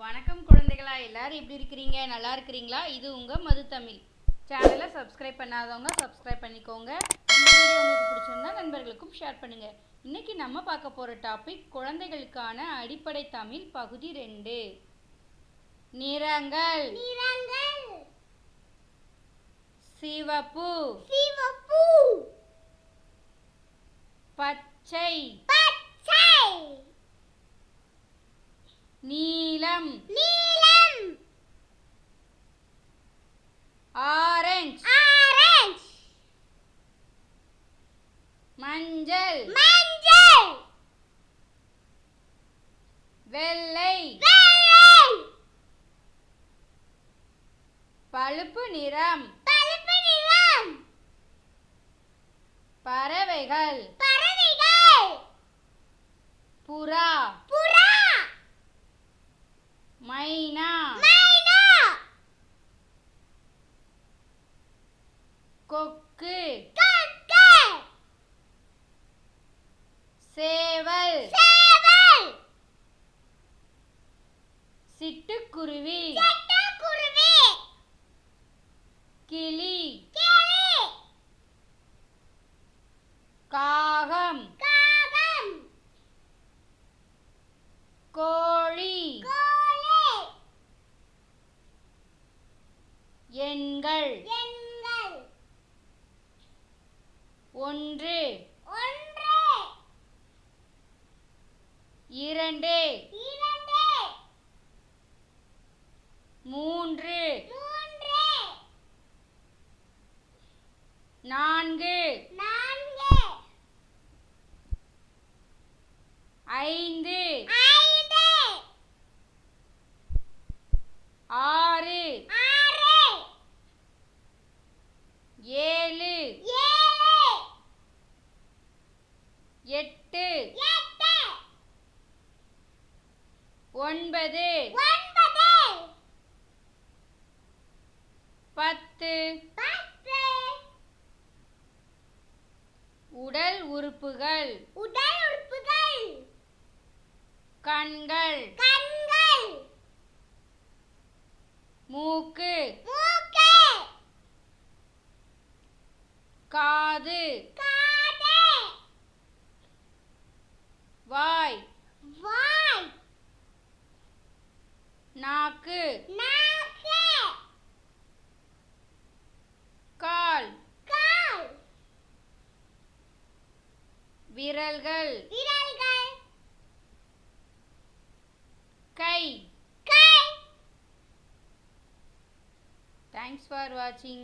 வணக்கம் குழந்தைகளா, எல்லாரும் எப்படி இருக்கிறீங்க? நல்லா இருக்கிறீங்களா? இது உங்கள் மது தமிழ் சேனலை சப்ஸ்கிரைப் பண்ணாதவங்க சப்ஸ்கிரைப் பண்ணிக்கோங்க. இந்த வீடியோ உங்களுக்கு பிடிச்சிருந்தா நண்பர்களுக்கும் ஷேர் பண்ணுங்கள். இன்றைக்கி நம்ம பார்க்க போகிற டாபிக் குழந்தைகளுக்கான அடிப்படை தமிழ் பகுதி 2. நிறங்கள். சிவப்பு, பச்சை, நீலம், ஆரஞ்சு, மஞ்சள், வெள்ளை, பழுப்பு நிறம், பறவைகள், புறா, மைனா, கொக்கு, சேவல், சிட்டுக்குருவி, கிளி, காகம், கோழி, எண்கள் 1 2 3 4 5 6 7 8 9 10. உடல் உறுப்புகள். கண்கள், மூக்கு, காது, வாய், நாக்கு, கால், விரல்கள், கை. Thanks for watching.